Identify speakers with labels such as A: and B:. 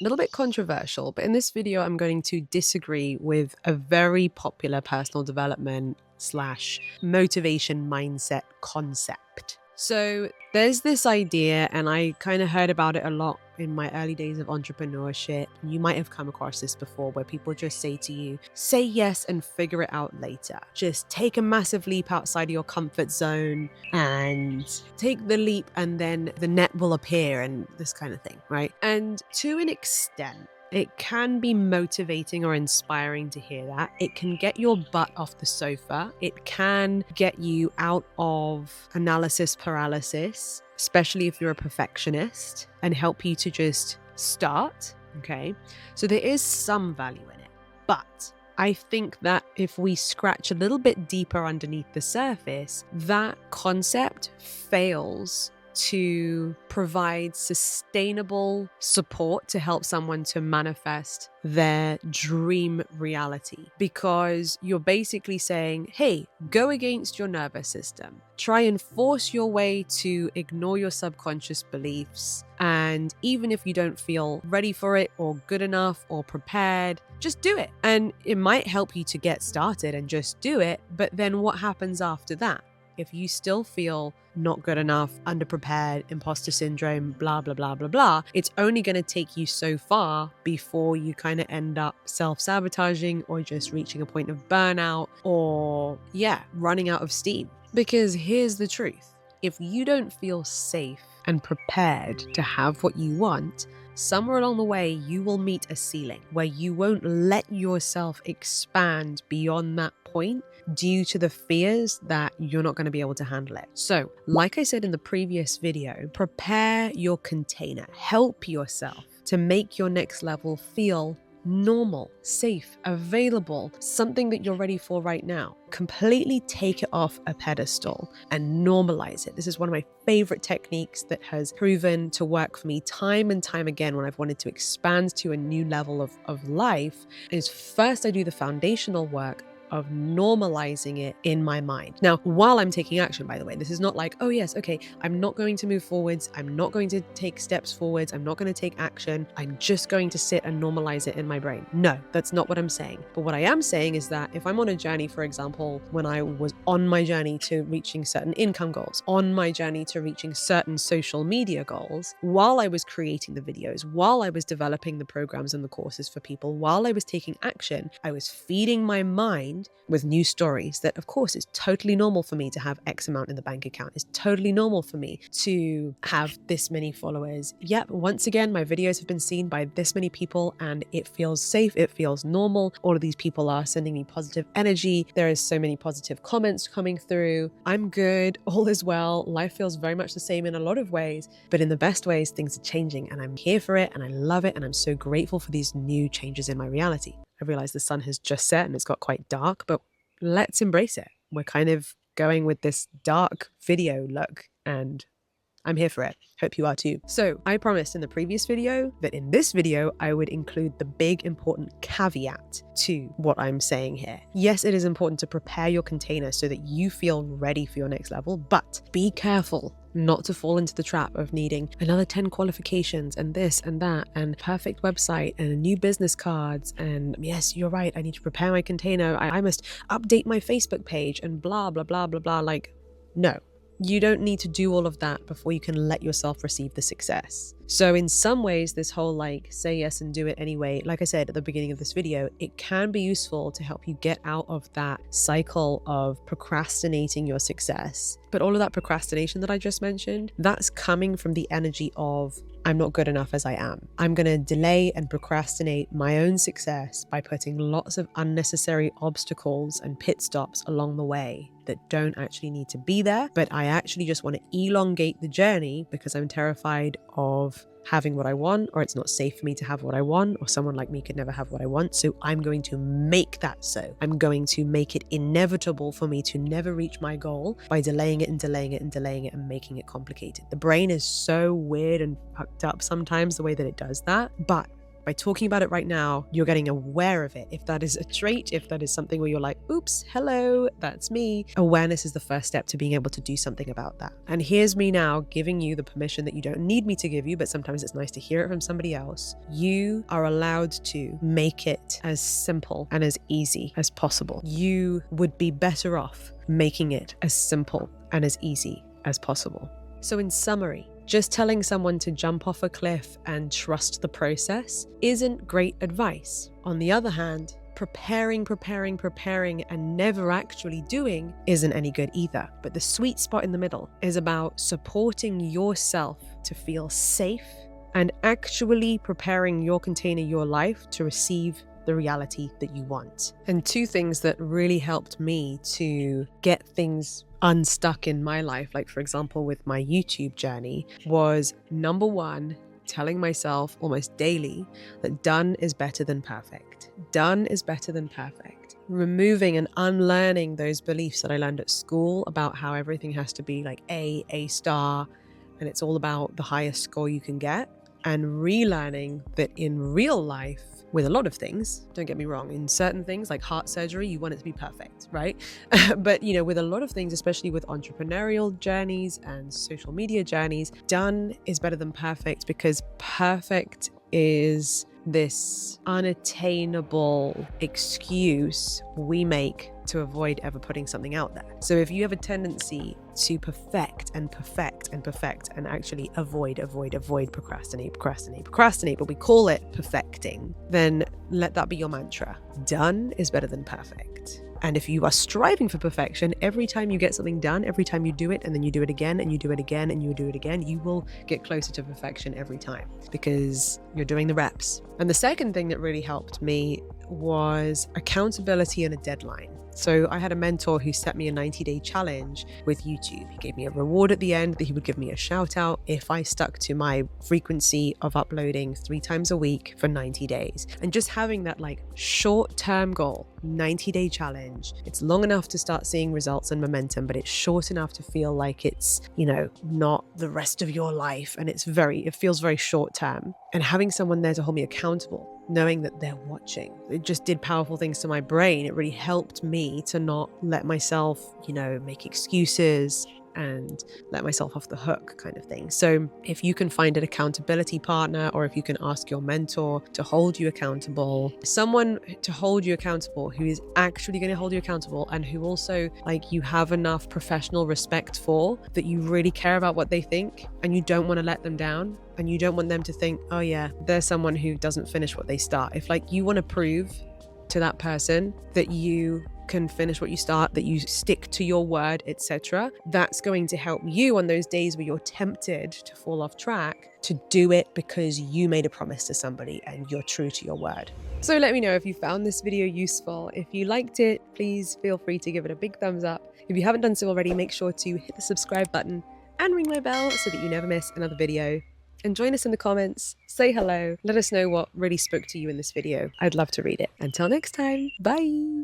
A: a little bit controversial, but in this video, I'm going to disagree with a very popular personal development slash motivation mindset concept. So there's this idea, and I kind of heard about it a lot in my early days of entrepreneurship. You might have come across this before, where people just say to you, say yes and figure it out later. Just take a massive leap outside of your comfort zone and take the leap, and then the net will appear, and this kind of thing, right? And to an extent, it can be motivating or inspiring to hear that. It can get your butt off the sofa. It can get you out of analysis paralysis, especially if you're a perfectionist, and help you to just start. Okay. So there is some value in it. But I think that if we scratch a little bit deeper underneath the surface, that concept fails to provide sustainable support to help someone to manifest their dream reality, because you're basically saying, hey, go against your nervous system, try and force your way to ignore your subconscious beliefs, and even if you don't feel ready for it or good enough or prepared, just do it. And it might help you to get started and just do it, but then what happens after that? If you still feel not good enough, underprepared, imposter syndrome, blah, blah, blah, blah, blah, it's only going to take you so far before you kind of end up self-sabotaging or just reaching a point of burnout or, running out of steam. Because here's the truth. If you don't feel safe and prepared to have what you want, somewhere along the way, you will meet a ceiling where you won't let yourself expand beyond that point due to the fears that you're not going to be able to handle it. So, like I said in the previous video, prepare your container. Help yourself to make your next level feel normal, safe, available, something that you're ready for right now. Completely take it off a pedestal and normalize it. This is one of my favorite techniques that has proven to work for me time and time again when I've wanted to expand to a new level of life. Is first I do the foundational work of normalizing it in my mind. Now, while I'm taking action, by the way, this is not like, oh yes, okay, I'm not going to move forwards. I'm not going to take steps forwards. I'm not going to take action. I'm just going to sit and normalize it in my brain. No, that's not what I'm saying. But what I am saying is that if I'm on a journey, for example, when I was on my journey to reaching certain income goals, on my journey to reaching certain social media goals, while I was creating the videos, while I was developing the programs and the courses for people, while I was taking action, I was feeding my mind with new stories that, of course, it's totally normal for me to have X amount in the bank account. It's totally normal for me to have this many followers. Yep, once again, my videos have been seen by this many people and it feels safe. It feels normal. All of these people are sending me positive energy. There is so many positive comments coming through. I'm good. All is well. Life feels very much the same in a lot of ways, but in the best ways, things are changing and I'm here for it and I love it. And I'm so grateful for these new changes in my reality. I realize the sun has just set and it's got quite dark, but let's embrace it. We're kind of going with this dark video look and I'm here for it. Hope you are too. So I promised in the previous video that in this video, I would include the big important caveat to what I'm saying here. Yes, it is important to prepare your container so that you feel ready for your next level, but be careful not to fall into the trap of needing another 10 qualifications and this and that and perfect website and a new business cards. And yes, you're right. I need to prepare my container. I must update my Facebook page and blah, blah, blah, blah, blah. Like, no. You don't need to do all of that before you can let yourself receive the success. So in some ways, this whole say yes and do it anyway, like I said at the beginning of this video, it can be useful to help you get out of that cycle of procrastinating your success. But all of that procrastination that I just mentioned, that's coming from the energy of, I'm not good enough as I am. I'm going to delay and procrastinate my own success by putting lots of unnecessary obstacles and pit stops along the way that don't actually need to be there, but I actually just want to elongate the journey because I'm terrified of having what I want, or it's not safe for me to have what I want, or someone like me could never have what I want. So I'm going to make that so. I'm going to make it inevitable for me to never reach my goal by delaying it and delaying it and delaying it and making it complicated. The brain is so weird and fucked up sometimes the way that it does that, but By talking about it right now, you're getting aware of it. If that is a trait, if that is something where you're like, oops, hello, that's me. Awareness is the first step to being able to do something about that. And here's me now giving you the permission that you don't need me to give you, but sometimes it's nice to hear it from somebody else. You are allowed to make it as simple and as easy as possible. You would be better off making it as simple and as easy as possible. So in summary, just telling someone to jump off a cliff and trust the process isn't great advice. On the other hand, preparing and never actually doing isn't any good either. But the sweet spot in the middle is about supporting yourself to feel safe and actually preparing your container, your life, to receive the reality that you want. And two things that really helped me to get things unstuck in my life, like for example with my YouTube journey, was number one, telling myself almost daily that done is better than perfect. Done is better than perfect. Removing and unlearning those beliefs that I learned at school about how everything has to be like A star, and it's all about the highest score you can get, and relearning that in real life, with a lot of things, don't get me wrong, in certain things like heart surgery, you want it to be perfect, right? But with a lot of things, especially with entrepreneurial journeys and social media journeys, done is better than perfect, because perfect is this unattainable excuse we make to avoid ever putting something out there. So if you have a tendency to perfect and actually avoid, procrastinate, but we call it perfecting, then let that be your mantra. Done is better than perfect. And if you are striving for perfection, every time you get something done, every time you do it, and then you do it again, and you do it again, and you do it again, you will get closer to perfection every time, because you're doing the reps. And the second thing that really helped me was accountability and a deadline. So I had a mentor who set me a 90-day challenge with YouTube. He gave me a reward at the end that he would give me a shout out if I stuck to my frequency of uploading 3 times a week for 90 days. And just having that like short-term goal, 90-day challenge, it's long enough to start seeing results and momentum, but it's short enough to feel like it's, not the rest of your life. And it feels very short-term. And having someone there to hold me accountable, knowing that they're watching, it just did powerful things to my brain. It really helped me to not let myself, make excuses and let myself off the hook kind of thing. So if you can find an accountability partner, or if you can ask your mentor to hold you accountable, someone to hold you accountable who is actually going to hold you accountable, and who also you have enough professional respect for, that you really care about what they think and you don't want to let them down, and you don't want them to think, oh yeah, there's someone who doesn't finish what they start. If you want to prove to that person that you can finish what you start, that you stick to your word, etc., that's going to help you on those days where you're tempted to fall off track, to do it because you made a promise to somebody and you're true to your word. So let me know if you found this video useful. If you liked it, please feel free to give it a big thumbs up. If you haven't done so already, make sure to hit the subscribe button and ring my bell so that you never miss another video. And join us in the comments, say hello, let us know what really spoke to you in this video. I'd love to read it. Until next time, bye.